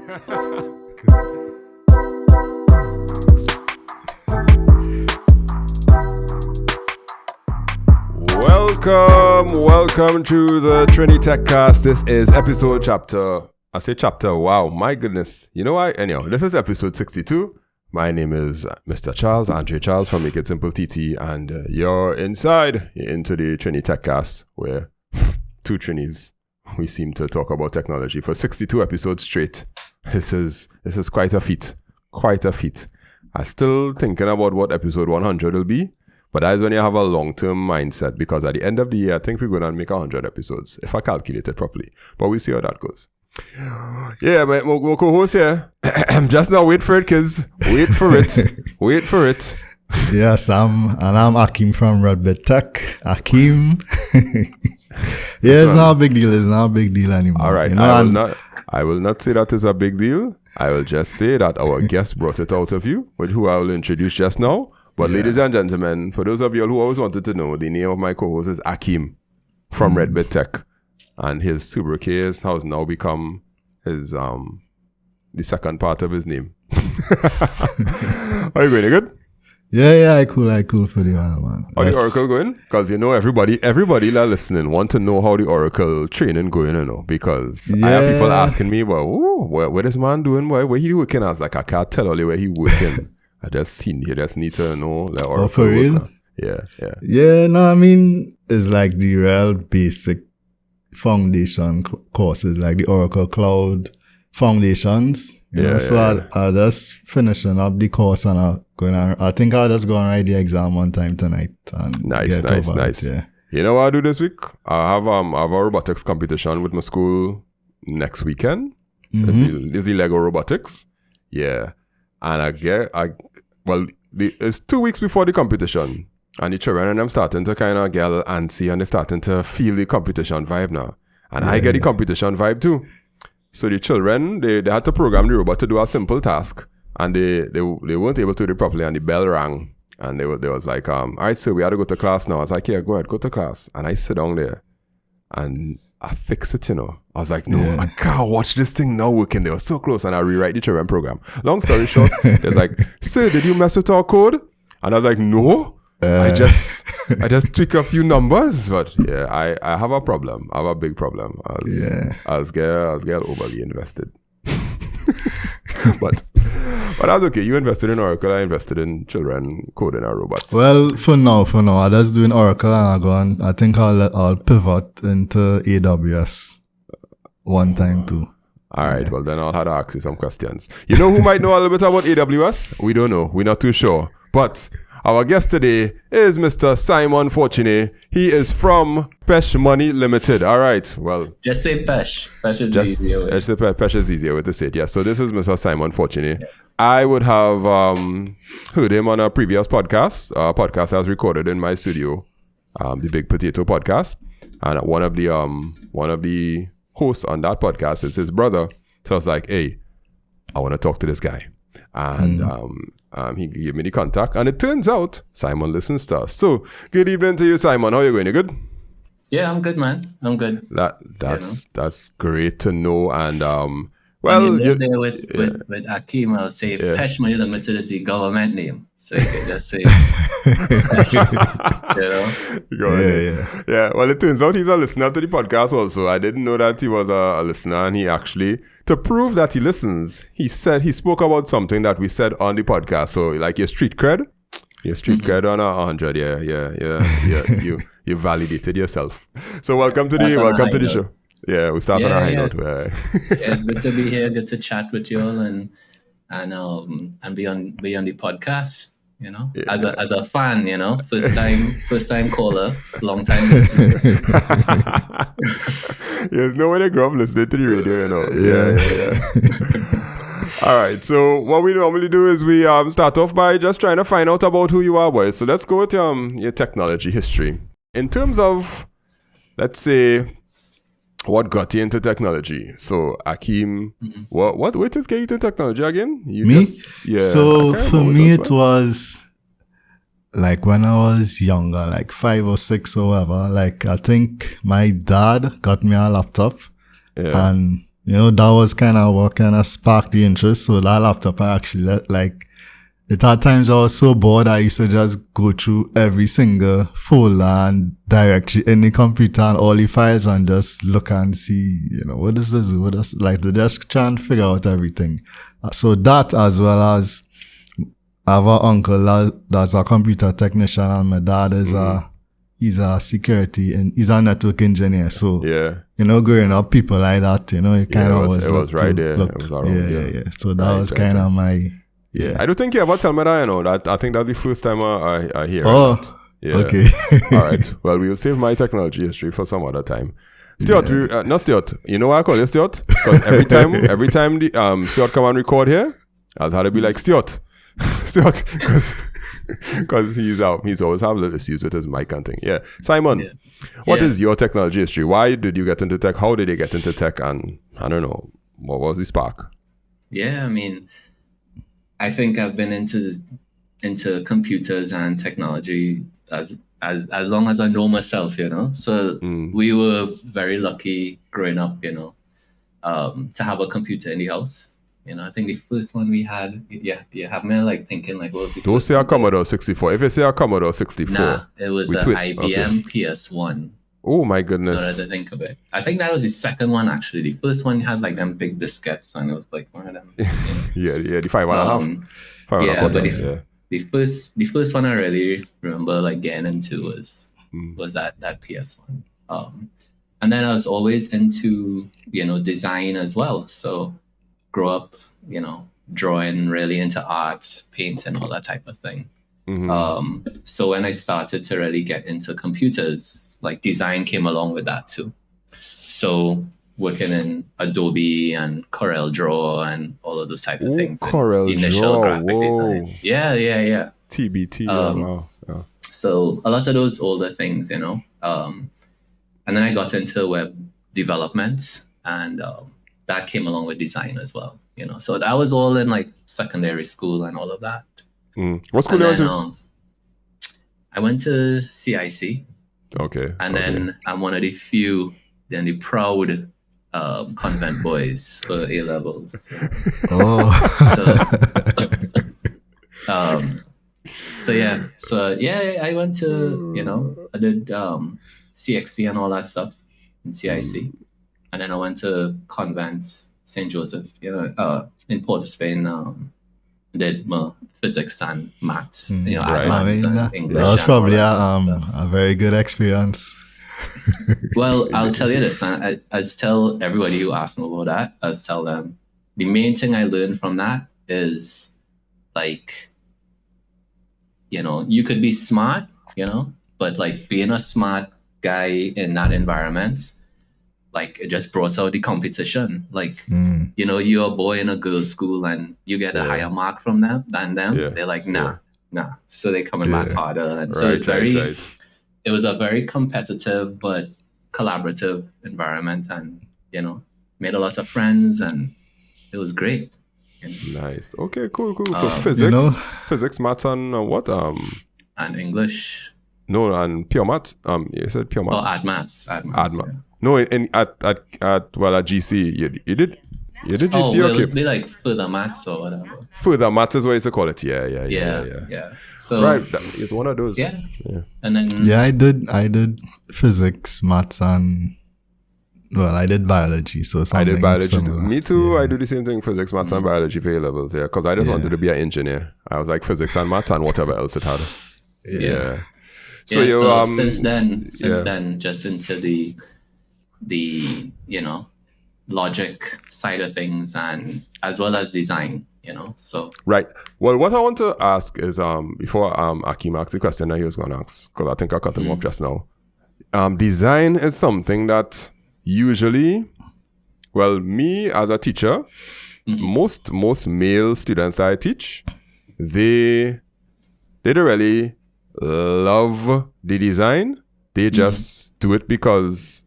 Welcome to the Trinity Tech Cast. This is episode chapter. I say chapter. Wow, my goodness. You know what? Anyhow, this is episode 62. My name is Mr. Charles, Andre Charles from makeITsimpleTT, and you're into the Trinity Tech Cast, where two Trinis, we seem to talk about technology for 62 episodes straight. This is quite a feat. Quite a feat. I'm still thinking about what episode 100 will be. But that is when you have a long-term mindset, because at the end of the year, I think we're going to make 100 episodes, if I calculate it properly. But we'll see how that goes. Yeah, my co-host here. Just now, wait for it, kids. Wait for it. Wait for it. Yes, I'm Akim from Redbit Tech. Akim. Yeah, it's not a big deal. It's not a big deal anymore. All right. You know, I will not say that is a big deal. I will just say that our guest brought it out of you, with who I will introduce just now. But ladies and gentlemen, for those of you who always wanted to know, the name of my co-host is Akim from Redbit Tech. And his sobriquet has now become his the second part of his name. Are you going? You good? Yeah, I cool for the one, man. How the Oracle going? Because you know everybody that listening want to know how the Oracle training going, you know, because I have people asking me, well, what is man doing? Where he working? I was like, I can't tell only where he working. He just need to know like Oracle. For real? Yeah. Yeah, no, I mean, it's like the real basic foundation courses, like the Oracle Cloud Foundations. You know? So I just finishing up the course, and I think I'll just go and write the exam one time tonight. And nice. Yeah. You know what I do this week? I have a robotics competition with my school next weekend. There's the Lego robotics. Yeah. And it's 2 weeks before the competition, and the children and them starting to kind of get antsy, and they're starting to feel the competition vibe now. And I get the competition vibe too. So the children, they had to program the robot to do a simple task, and they weren't able to do it properly, and the bell rang, and they was like, all right, so we had to go to class now. I was like, yeah, go ahead, go to class. And I sit down there, and I fix it, you know. I was like, no, I can't watch this thing now working. They were so close, and I rewrite the children program. Long story short, they're like, sir, did you mess with our code? And I was like, no, I just tweak a few numbers. But yeah, I have a problem. I have a big problem. I was getting overly invested. But that's okay. You invested in Oracle. I invested in children coding our robots. Well, for now, I just doing Oracle, and I think I'll pivot into AWS one time too. All right. Well, then I'll have to ask you some questions. You know who might know a little bit about AWS? We don't know. We're not too sure. But our guest today is Mr. Simon Fortuné. He is from Pesh Money Limited. All right. Well, just say Pesh. Pesh is easier way. Just say Pesh is easier way to say it. Yeah. So this is Mr. Simon Fortuné. Yeah. I would have heard him on a previous podcast. A podcast I was recorded in my studio, the Big Potato Podcast, and one of the hosts on that podcast is his brother. So I was like, hey, I want to talk to this guy. And he gave me the contact, and it turns out Simon listens to us. So good evening to you, Simon. How are you going? You good? Yeah, I'm good, man. I'm good. That's great to know. And well, you're there with Akim. I'll say Pesh Money Limited is the government name, so you can just say Pesh, you know. Yeah. Well, it turns out he's a listener to the podcast also. I didn't know that he was a listener, and he actually, to prove that he listens, he spoke about something that we said on the podcast. So like your street cred on 100. Yeah. You validated yourself. So welcome to the show. Yeah, we start on a high note. It's good to be here. Good to chat with you all and be on the podcast. You know, as a fan. You know, first time caller, long time listener. There's no way to grow up listening to the radio. You know. Yeah. All right. So what we normally do is we start off by just trying to find out about who you are, boys. So let's go with your technology history in terms of, let's say, what got you into technology? So, Akim, what just get you into technology again? Me? So, for me, it was like when I was younger, like 5 or 6 or whatever. Like, I think my dad got me a laptop. Yeah. And that was kind of what kind of sparked the interest. So that laptop, I actually it had times I was so bored, I used to just go through every single folder and directory in the computer and all the files and just look and see, what does this do? To just try and figure out everything. So that, as well as I have an uncle that's a computer technician, and my dad is he's a security and he's a network engineer. So, growing up, people like that, it kind of was. It was right there. It was around, yeah. So that was kind of my. Yeah. I don't think you ever tell me that, that I think that's the first time I hear that. Yeah. Okay. All right. Well, we'll save my technology history for some other time. Stuart, not Stuart. You know why I call you Stuart? Because every time the Stuart come and record here, I'll have to be like Stuart, because he's always have little issues with his mic and thing. Yeah. Simon, what is your technology history? Why did you get into tech? How did you get into tech? And I don't know, what was the spark? Yeah, I mean, I think I've been into computers and technology as long as I know myself, So we were very lucky growing up, to have a computer in the house. I think the first one we had, you have me thinking what was the Don't say a Commodore 64. If you say a Commodore 64, nah, it was an IBM PS1. Oh my goodness! Now that I think of it, I think that was the second one actually. The first one had them big diskettes, and it was one of them. Yeah, the 5.5. The first one I really remember getting into was that PS1. And then I was always into design as well. So grow up drawing, really into art, paint, and all that type of thing. So when I started to really get into computers, design came along with that too. So working in Adobe and Corel Draw and all of those types of things. Corel Initial Draw, graphic design. Yeah. TBT. Wow. Yeah. So a lot of those older things, and then I got into web development, and that came along with design as well. So that was all in secondary school and all of that. What school did you went to? I went to CIC. Okay. And then I'm one of the few, the proud convent boys for A levels. Oh. So I went to I did CXC and all that stuff in CIC, and then I went to convent St. Joseph, in Port of Spain. Did my physics and maths, advanced and English. That was probably a very good experience. Well, I'll tell you this, and I tell everybody who asks me about that, I tell them the main thing I learned from that is you could be smart, but being a smart guy in that environment, it just brought out the competition. You're a boy in a girls' school and you get a higher mark from them than them. Yeah. They're like, nah. So they're coming back harder. And so it's it was a very competitive but collaborative environment, and, made a lot of friends, and it was great. Nice. Okay, cool. So physics, maths, and what? And English. No, and pure maths. You said pure maths. Oh, add maths. Yeah. No, at GC, you did GC. Oh, okay. It'll be further maths or whatever. Further maths is what you call it. Yeah. So right, it's one of those. Yeah. And then I did physics, maths, and I did biology. So I did biology. Me too. Yeah. I do the same thing: physics, maths, and biology for A levels. Yeah, because I just wanted to be an engineer. I was like physics and maths and whatever else it had. Yeah. So since then, just into the logic side of things, and as well as design, so right. Well, what I want to ask is before Akeem asks the question that he was going to ask, because I think I cut him off just now. Design is something that usually, me as a teacher, most male students that I teach, they don't really love the design. They just do it because,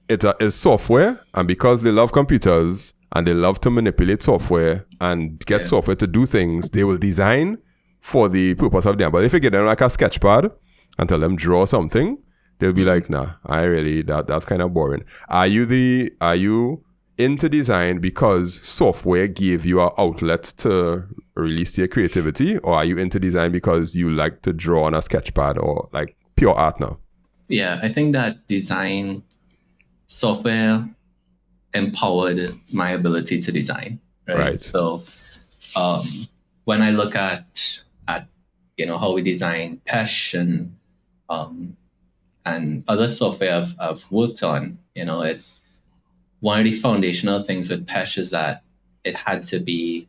it is software, and because they love computers and they love to manipulate software and get software to do things, they will design for the purpose of them. But if you get them a sketch pad and tell them draw something, they'll be like, nah, that's kind of boring. Are you into design because software gave you an outlet to release your creativity, or are you into design because you like to draw on a sketchpad or like pure art now? Yeah, I think that design software empowered my ability to design. Right. So when I look at how we design Pesh and other software I've worked on, it's one of the foundational things with Pesh is that it had to be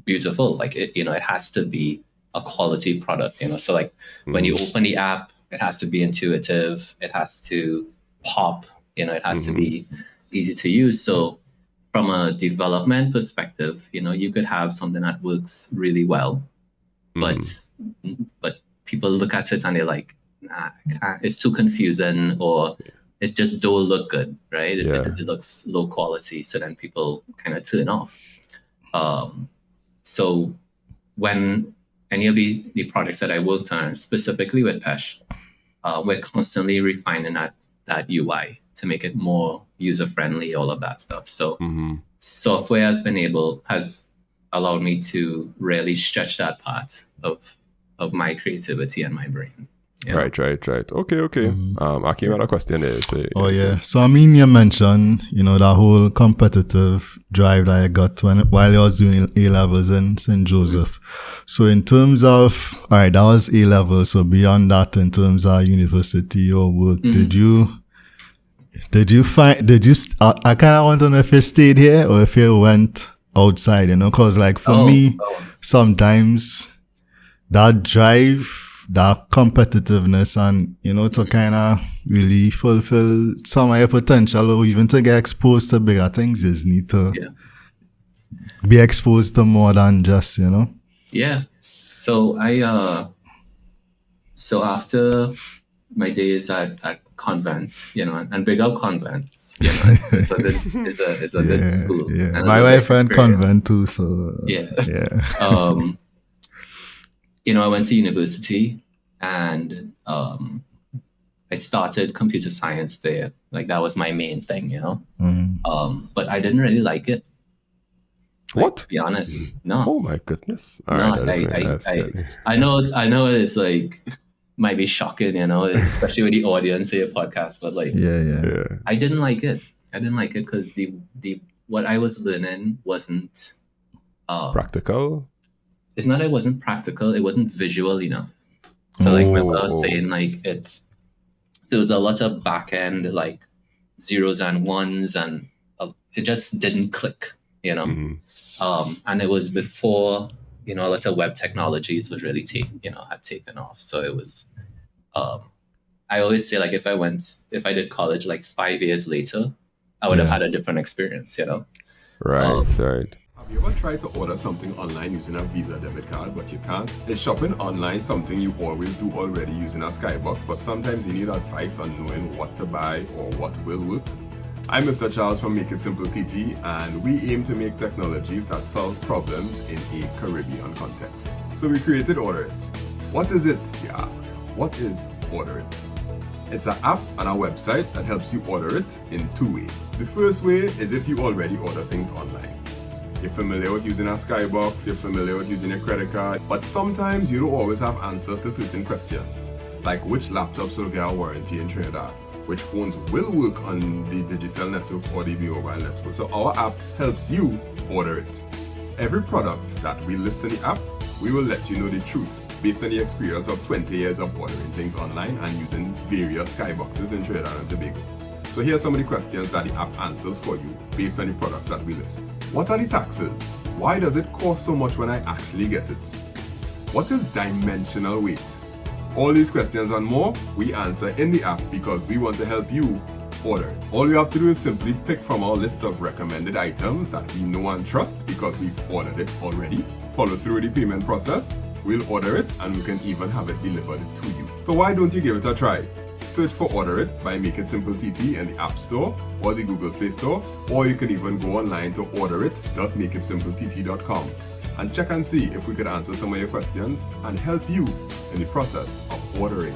beautiful. Like it has to be a quality product. So like when you open the app, it has to be intuitive. It has to pop. It has to be easy to use. So from a development perspective, you could have something that works really well, but people look at it and they're like, nah, it's too confusing, or it just don't look good, right? It looks low quality, so then people kind of turn off. So when any of the projects that I worked on, specifically with Pesh, we're constantly refining that UI to make it more user-friendly, all of that stuff. So software has allowed me to really stretch that part of my creativity and my brain. Yeah. Right. Okay. I came out a question there. So I mean, you mentioned, that whole competitive drive that I got while I was doing A-levels in St. Joseph. So in terms of, all right, that was A-level. So beyond that, in terms of university or work, I kind of want to know if you stayed here or if you went outside, because like for me, sometimes that drive, that competitiveness and, to kind of really fulfill some of your potential or even to get exposed to bigger things, you just need to be exposed to more than just, Yeah. So so after my days at convent, and big up convents, it's a good school. Yeah. My wife went convent too, so yeah. I went to university and I started computer science there. Like that was my main thing, but I didn't really like it. What? To be honest, no. Oh my goodness! I know it's like might be shocking, especially with the audience of your podcast, but like, I didn't like it. I didn't like it because the what I was learning wasn't practical. It's not that it wasn't practical; it wasn't visual enough. So like, remember I was saying, like there was a lot of back end like zeros and ones, and it just didn't click, and it was before a lot of web technologies was really had taken off. So it was, I always say like if I did college like 5 years later, I would have had a different experience, Right. Have you ever tried to order something online using a Visa debit card, but you can't? Is shopping online something you always do already using a Skybox, but sometimes you need advice on knowing what to buy or what will work? I'm Mr. Charles from makeITsimpleTT, and we aim to make technologies that solve problems in a Caribbean context. So we created Order It. What is it, you ask? What is Order It? It's an app and a website that helps you order it in 2 ways. The first way is if you already order things online. You're familiar with using a Skybox, you're familiar with using a credit card, but sometimes you don't always have answers to certain questions, like which laptops will get a warranty in Trinidad, which phones will work on the Digicel network or the mobile network. So our app helps you order it. Every product that we list in the app, we will let you know the truth based on the experience of 20 years of ordering things online and using various Skyboxes in Trinidad and Tobago. So here are some of the questions that the app answers for you based on the products that we list. What are the taxes? Why does it cost so much when I actually get it? What is dimensional weight? All these questions and more, we answer in the app because we want to help you order it. All you have to do is simply pick from our list of recommended items that we know and trust because we've ordered it already. Follow through the payment process, we'll order it, and we can even have it delivered to you. So why don't you give it a try? Search for Order It by makeITsimpleTT in the App Store or the Google Play Store, or you can even go online to orderit.makeITsimpleTT.com and check and see if we could answer some of your questions and help you in the process of ordering